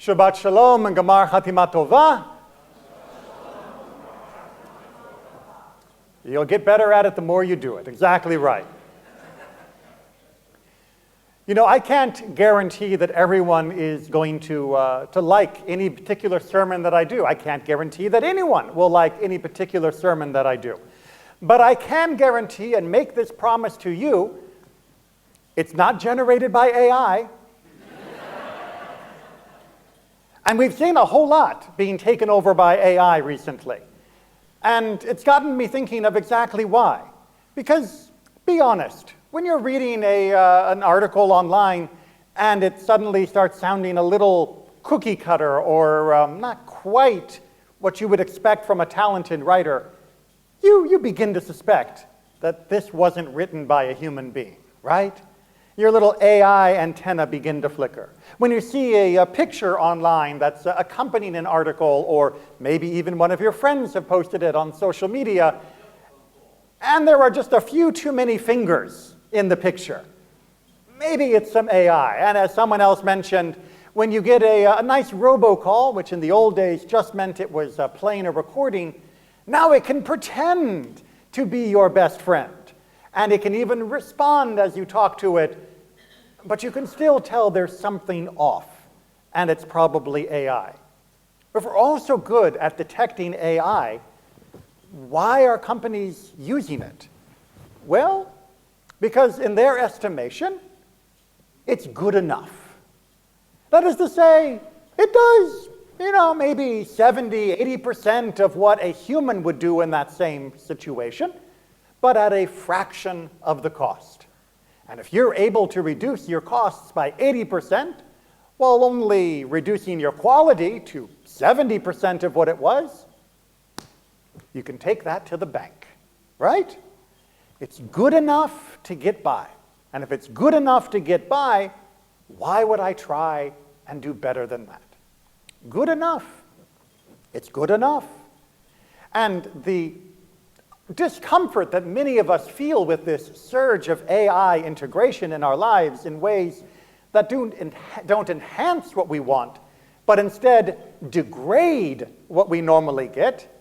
Shabbat Shalom and Gamar Chatima Tova. You'll get better at it the more you do it. Exactly right. You know, I can't guarantee that everyone is going to like any particular sermon that I do. I can't guarantee that anyone will like any particular sermon that I do. But I can guarantee and make this promise to you, it's not generated by AI. And we've seen a whole lot being taken over by AI recently. And it's gotten me thinking of exactly why. Because, be honest, when you're reading an article online and it suddenly starts sounding a little cookie cutter or not quite what you would expect from a talented writer, you begin to suspect that this wasn't written by a human being, right? Your little AI antenna begin to flicker. When you see a picture online that's accompanying an article, or maybe even one of your friends have posted it on social media, and there are just a few too many fingers in the picture, maybe it's some AI. And as someone else mentioned, when you get a nice robocall, which in the old days just meant it was playing a recording, now it can pretend to be your best friend. And it can even respond as you talk to it, but you can still tell there's something off, and it's probably AI. If we're all so good at detecting AI, why are companies using it? Well, because in their estimation, it's good enough. That is to say, it does, maybe 70, 80% of what a human would do in that same situation, but at a fraction of the cost. And if you're able to reduce your costs by 80%, while only reducing your quality to 70% of what it was, you can take that to the bank, right? It's good enough to get by. And if it's good enough to get by, why would I try and do better than that? Good enough. It's good enough. And the discomfort that many of us feel with this surge of AI integration in our lives in ways that don't enhance what we want, but instead degrade what we normally get,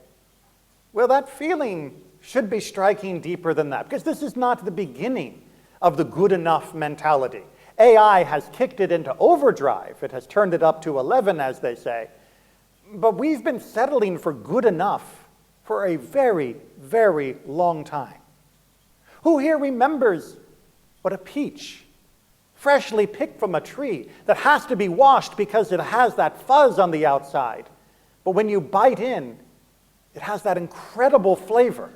well, that feeling should be striking deeper than that, because this is not the beginning of the good enough mentality. AI has kicked it into overdrive. It has turned it up to 11, as they say. But we've been settling for good enough for a very, very long time. Who here remembers what a peach, freshly picked from a tree, that has to be washed because it has that fuzz on the outside, but when you bite in, it has that incredible flavor?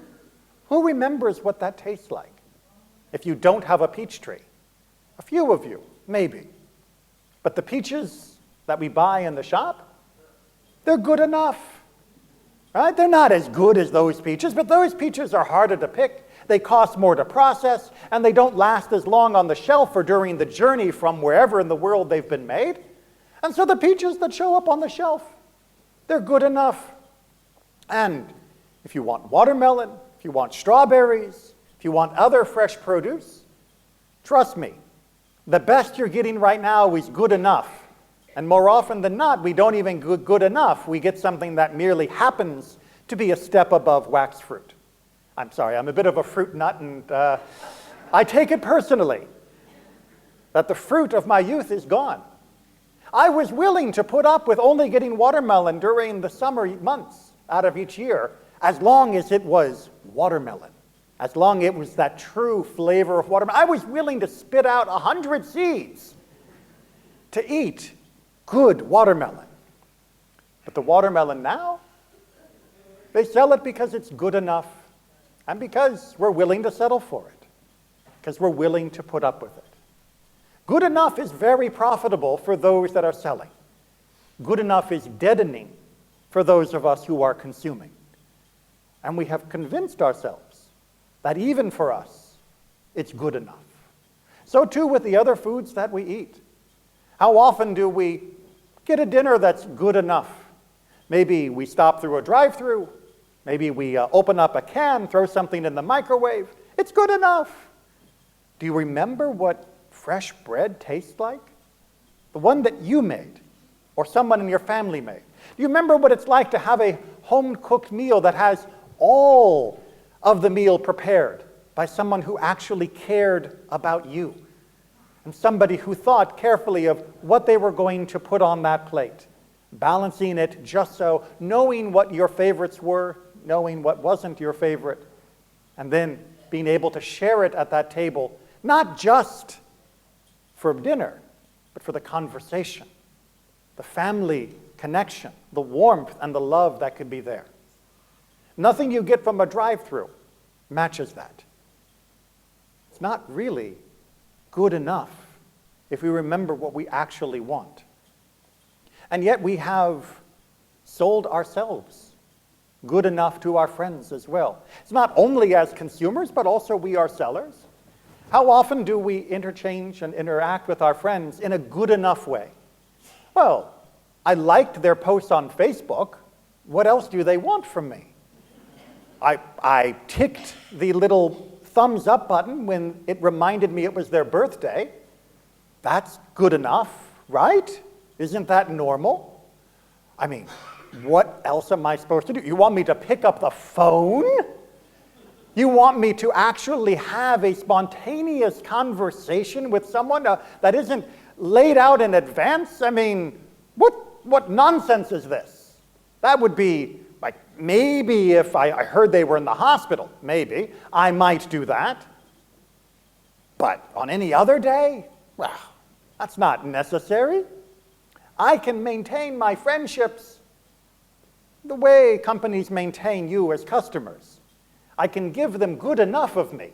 Who remembers what that tastes like? If you don't have a peach tree, a few of you, maybe. But the peaches that we buy in the shop, they're good enough, right? They're not as good as those peaches, but those peaches are harder to pick. They cost more to process, and they don't last as long on the shelf or during the journey from wherever in the world they've been made. And so the peaches that show up on the shelf, they're good enough. And if you want watermelon, if you want strawberries, if you want other fresh produce, trust me, the best you're getting right now is good enough. And more often than not, we don't even get good enough. We get something that merely happens to be a step above wax fruit. I'm sorry, I'm a bit of a fruit nut, and I take it personally that the fruit of my youth is gone. I was willing to put up with only getting watermelon during the summer months out of each year, as long as it was watermelon, as long as it was that true flavor of watermelon. I was willing to spit out 100 seeds to eat good watermelon. But the watermelon now, they sell it because it's good enough, and because we're willing to settle for it, because we're willing to put up with it. Good enough is very profitable for those that are selling. Good enough is deadening for those of us who are consuming. And we have convinced ourselves that even for us, it's good enough. So too with the other foods that we eat. How often do we get a dinner that's good enough? Maybe we stop through a drive-through. Maybe we open up a can, throw something in the microwave. It's good enough. Do you remember what fresh bread tastes like? The one that you made. or someone in your family may. Do you remember what it's like to have a home-cooked meal that has all of the meal prepared by someone who actually cared about you, and somebody who thought carefully of what they were going to put on that plate, balancing it just so, knowing what your favorites were, knowing what wasn't your favorite, and then being able to share it at that table, not just for dinner, but for the conversation, the family connection, the warmth and the love that could be there. Nothing you get from a drive-through matches that. It's not really good enough if we remember what we actually want. And yet we have sold ourselves good enough to our friends as well. It's not only as consumers, but also we are sellers. How often do we interchange and interact with our friends in a good enough way? Well, I liked their posts on Facebook. What else do they want from me? I ticked the little thumbs up button when it reminded me it was their birthday. That's good enough, right? Isn't that normal? I mean, what else am I supposed to do? You want me to pick up the phone? You want me to actually have a spontaneous conversation with someone that isn't laid out in advance? I mean, what nonsense is this? That would be like, maybe if I heard they were in the hospital, maybe, I might do that. But on any other day, well, that's not necessary. I can maintain my friendships the way companies maintain you as customers. I can give them good enough of me,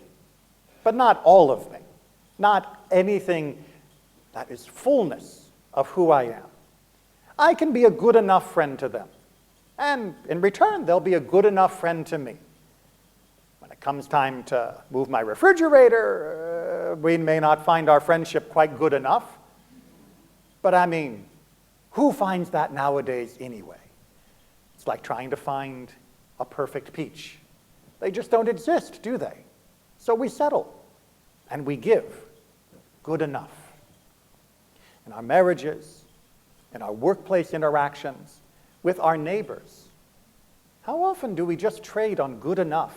but not all of me. Not anything that is fullness of who I am. I can be a good enough friend to them. And in return, they'll be a good enough friend to me. When it comes time to move my refrigerator, we may not find our friendship quite good enough. But I mean, who finds that nowadays anyway? It's like trying to find a perfect peach. They just don't exist, do they? So we settle and we give good enough. In our marriages, in our workplace interactions, with our neighbors, how often do we just trade on good enough?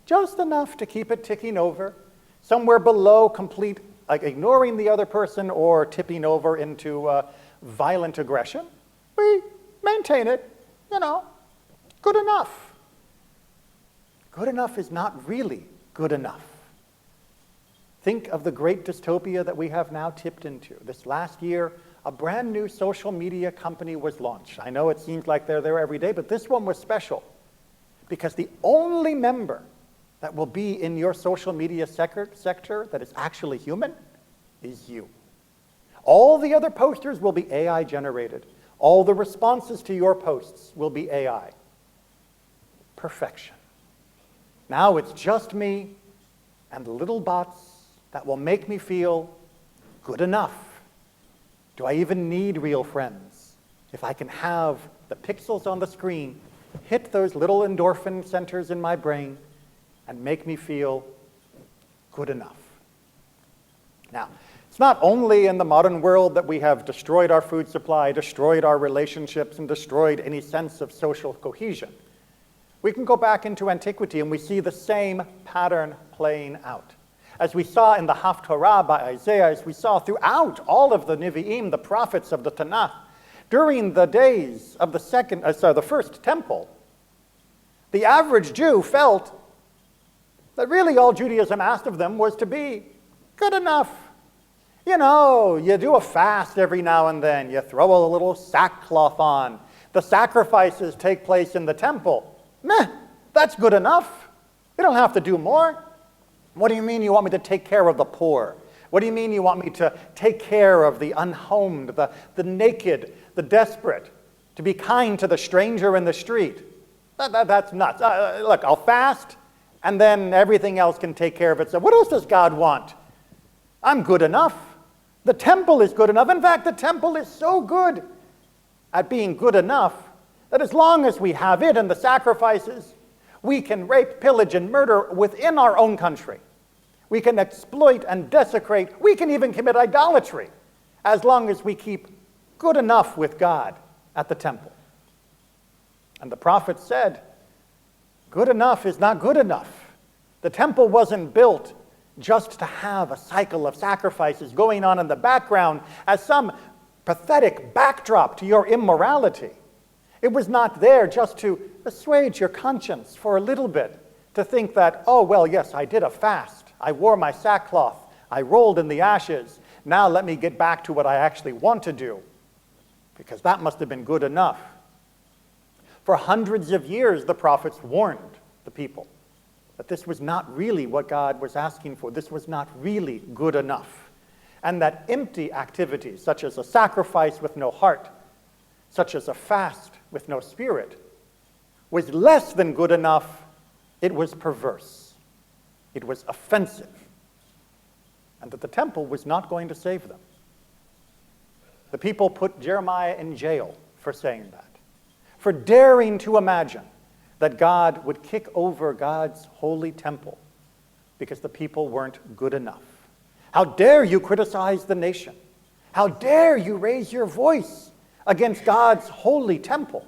Just enough to keep it ticking over, somewhere below complete, like ignoring the other person or tipping over into violent aggression. We maintain it, good enough. Good enough is not really good enough. Think of the great dystopia that we have now tipped into. This last year, a brand new social media company was launched. I know it seems like they're there every day, but this one was special because the only member that will be in your social media sector that is actually human is you. All the other posters will be AI generated. All the responses to your posts will be AI. Perfection. Now it's just me and the little bots that will make me feel good enough. Do I even need real friends if I can have the pixels on the screen hit those little endorphin centers in my brain and make me feel good enough? Now, it's not only in the modern world that we have destroyed our food supply, destroyed our relationships, and destroyed any sense of social cohesion. We can go back into antiquity and we see the same pattern playing out. As we saw in the Haftorah by Isaiah, as we saw throughout all of the Nevi'im, the prophets of the Tanakh, during the days of the first temple, the average Jew felt that really all Judaism asked of them was to be good enough. You do a fast every now and then. You throw a little sackcloth on. The sacrifices take place in the temple. Meh, that's good enough. You don't have to do more. What do you mean you want me to take care of the poor? What do you mean you want me to take care of the unhomed, the naked, the desperate, to be kind to the stranger in the street? That's nuts. Look, I'll fast, and then everything else can take care of itself. What else does God want? I'm good enough. The temple is good enough. In fact, the temple is so good at being good enough that as long as we have it and the sacrifices, we can rape, pillage, and murder within our own country. We can exploit and desecrate. We can even commit idolatry as long as we keep good enough with God at the temple. And the prophet said, good enough is not good enough. The temple wasn't built just to have a cycle of sacrifices going on in the background as some pathetic backdrop to your immorality. It was not there just to assuage your conscience for a little bit, to think that, oh, well, yes, I did a fast. I wore my sackcloth. I rolled in the ashes. Now let me get back to what I actually want to do, because that must have been good enough. For hundreds of years, the prophets warned the people that this was not really what God was asking for. This was not really good enough. And that empty activities, such as a sacrifice with no heart, such as a fast with no spirit, was less than good enough. It was perverse. It was offensive. And that the temple was not going to save them. The people put Jeremiah in jail for saying that, for daring to imagine that God would kick over God's holy temple because the people weren't good enough. How dare you criticize the nation? How dare you raise your voice against God's holy temple?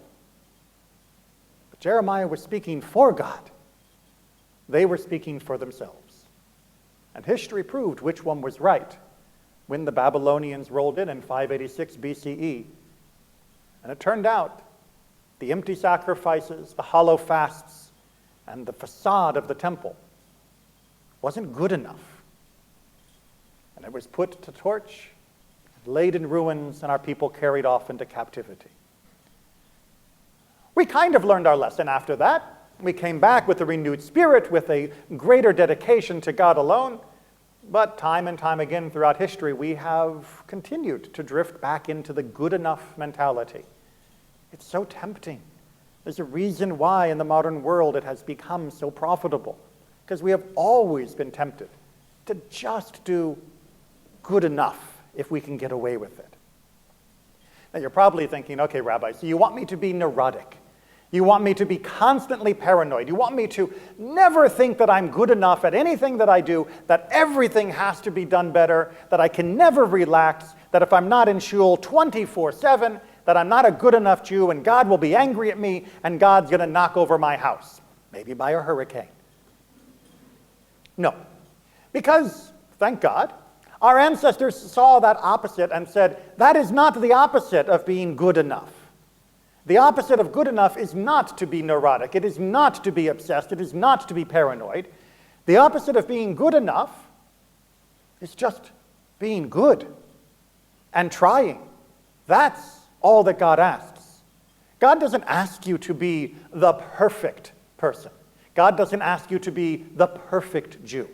But Jeremiah was speaking for God. They were speaking for themselves. And history proved which one was right when the Babylonians rolled in 586 BCE. And it turned out the empty sacrifices, the hollow fasts, and the facade of the temple wasn't good enough. And it was put to torch, laid in ruins, and our people carried off into captivity. We kind of learned our lesson after that. We came back with a renewed spirit, with a greater dedication to God alone. But time and time again throughout history, we have continued to drift back into the good enough mentality. It's so tempting. There's a reason why in the modern world it has become so profitable, because we have always been tempted to just do good enough if we can get away with it. Now you're probably thinking, okay, Rabbi, so you want me to be neurotic. You want me to be constantly paranoid. You want me to never think that I'm good enough at anything that I do, that everything has to be done better, that I can never relax, that if I'm not in shul 24/7, that I'm not a good enough Jew and God will be angry at me and God's going to knock over my house, maybe by a hurricane. No, because, thank God, our ancestors saw that opposite and said, that is not the opposite of being good enough. The opposite of good enough is not to be neurotic. It is not to be obsessed. It is not to be paranoid. The opposite of being good enough is just being good and trying. That's all that God asks. God doesn't ask you to be the perfect person. God doesn't ask you to be the perfect Jew.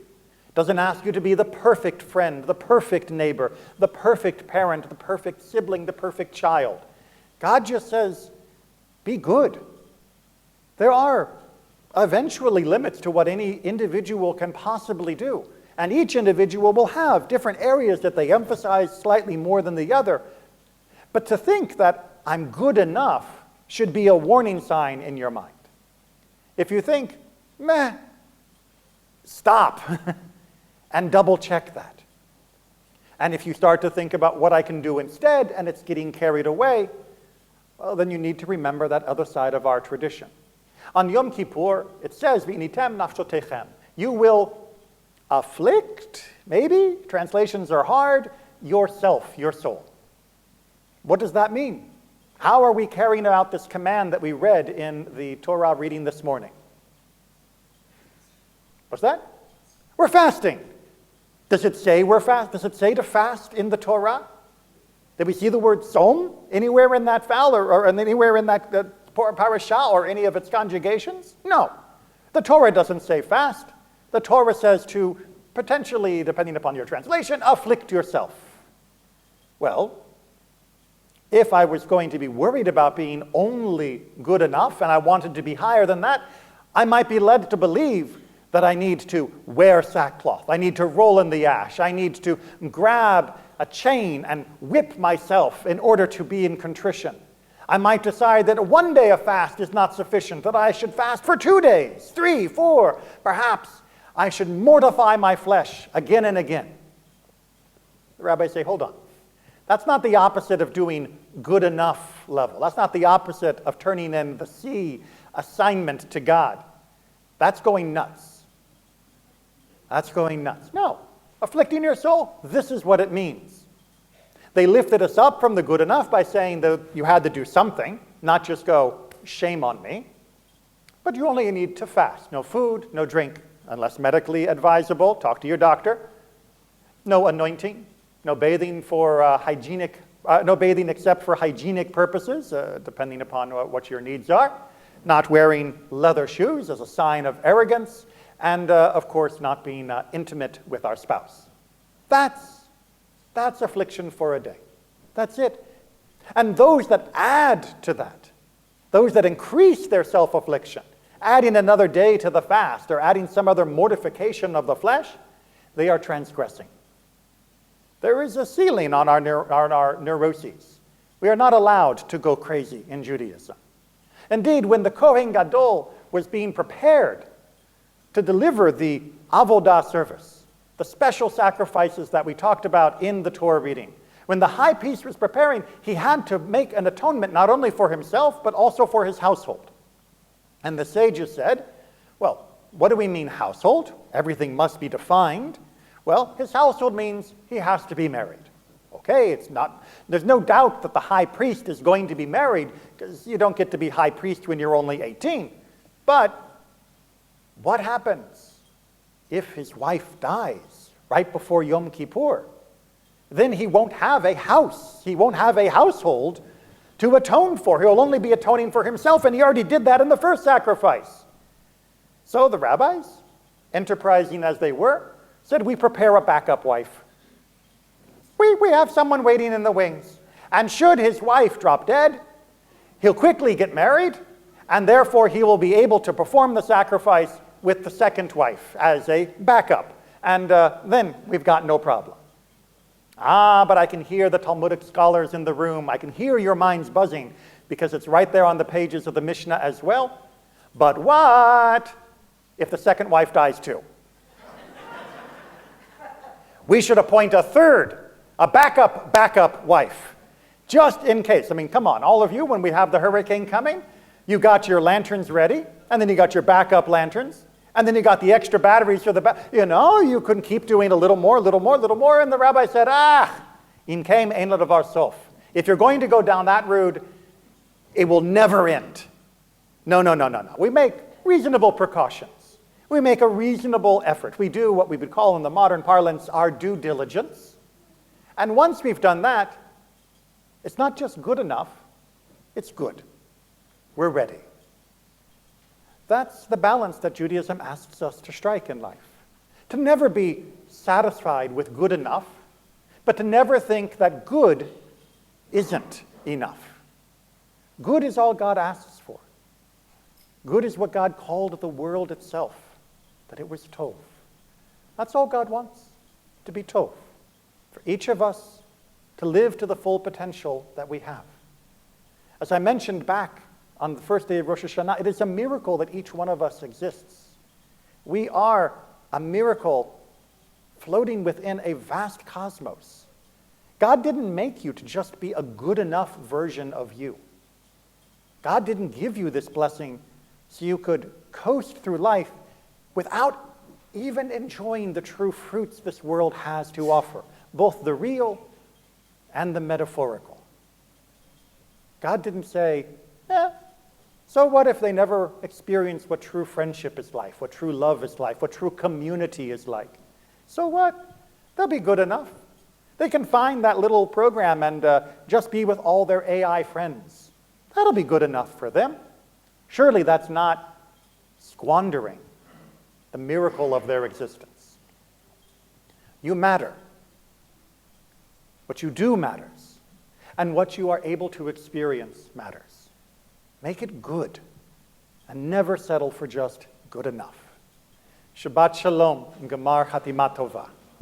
Doesn't ask you to be the perfect friend, the perfect neighbor, the perfect parent, the perfect sibling, the perfect child. God just says, be good. There are eventually limits to what any individual can possibly do. And each individual will have different areas that they emphasize slightly more than the other. But to think that I'm good enough should be a warning sign in your mind. If you think, meh, stop and double check that. And if you start to think about what I can do instead and it's getting carried away, well, then you need to remember that other side of our tradition. On Yom Kippur, it says, V'initem nafshotechem. You will afflict, maybe, translations are hard, yourself, your soul. What does that mean? How are we carrying out this command that we read in the Torah reading this morning? What's that? We're fasting. Does it say we're fast? Does it say to fast in the Torah? Did we see the word som anywhere in that file or anywhere in that parasha or any of its conjugations? No. The Torah doesn't say fast. The Torah says to potentially, depending upon your translation, afflict yourself. Well, if I was going to be worried about being only good enough and I wanted to be higher than that, I might be led to believe that I need to wear sackcloth. I need to roll in the ash. I need to grab a chain and whip myself in order to be in contrition. I might decide that one day of fast is not sufficient, that I should fast for 2 days, 3, 4. Perhaps I should mortify my flesh again and again. The rabbis say, hold on. That's not the opposite of doing good enough level. That's not the opposite of turning in the C assignment to God. That's going nuts. That's going nuts. No. Afflicting your soul, this is what it means. They lifted us up from the good enough by saying that you had to do something, not just go, shame on me. But you only need to fast. No food, no drink, unless medically advisable. Talk to your doctor. No anointing, no bathing for no bathing except for hygienic purposes, depending upon what your needs are. Not wearing leather shoes as a sign of arrogance, and of course not being intimate with our spouse. That's affliction for a day. That's it. And those that add to that, those that increase their self-affliction, adding another day to the fast or adding some other mortification of the flesh, they are transgressing. There is a ceiling on our neuroses. We are not allowed to go crazy in Judaism. Indeed, when the Kohen Gadol was being prepared to deliver the avodah service, the special sacrifices that we talked about in the Torah reading, when the high priest was preparing, he had to make an atonement not only for himself, but also for his household. And the sages said, well, what do we mean household? Everything must be defined. Well, his household means he has to be married. Okay, there's no doubt that the high priest is going to be married, because you don't get to be high priest when you're only 18. But what happens if his wife dies right before Yom Kippur? Then he won't have a house. He won't have a household to atone for. He'll only be atoning for himself, and he already did that in the first sacrifice. So the rabbis, enterprising as they were, said, we prepare a backup wife. We have someone waiting in the wings. And should his wife drop dead, he'll quickly get married, and therefore he will be able to perform the sacrifice with the second wife as a backup. And then we've got no problem. But I can hear the Talmudic scholars in the room. I can hear your minds buzzing, because it's right there on the pages of the Mishnah as well. But what if the second wife dies too? We should appoint a third, a backup wife, just in case. I mean, come on, all of you, when we have the hurricane coming, you got your lanterns ready, and then you got your backup lanterns, and then you got the extra batteries for the you couldn't keep doing a little more, and the rabbi said, im kaim ein ledavar sof. If you're going to go down that route, it will never end. No. We make reasonable precautions. We make a reasonable effort. We do what we would call in the modern parlance our due diligence. And once we've done that, it's not just good enough, it's good. We're ready. That's the balance that Judaism asks us to strike in life. To never be satisfied with good enough, but to never think that good isn't enough. Good is all God asks for. Good is what God called the world itself, that it was tov. That's all God wants, to be tov. For each of us to live to the full potential that we have. As I mentioned back on the first day of Rosh Hashanah, it is a miracle that each one of us exists. We are a miracle floating within a vast cosmos. God didn't make you to just be a good enough version of you. God didn't give you this blessing so you could coast through life without even enjoying the true fruits this world has to offer, both the real and the metaphorical. God didn't say, so what if they never experience what true friendship is like, what true love is like, what true community is like? So what? They'll be good enough. They can find that little program and just be with all their AI friends. That'll be good enough for them. Surely that's not squandering the miracle of their existence. You matter. What you do matters. And what you are able to experience matters. Make it good. And never settle for just good enough. Shabbat Shalom and Gemar Chatima Tova.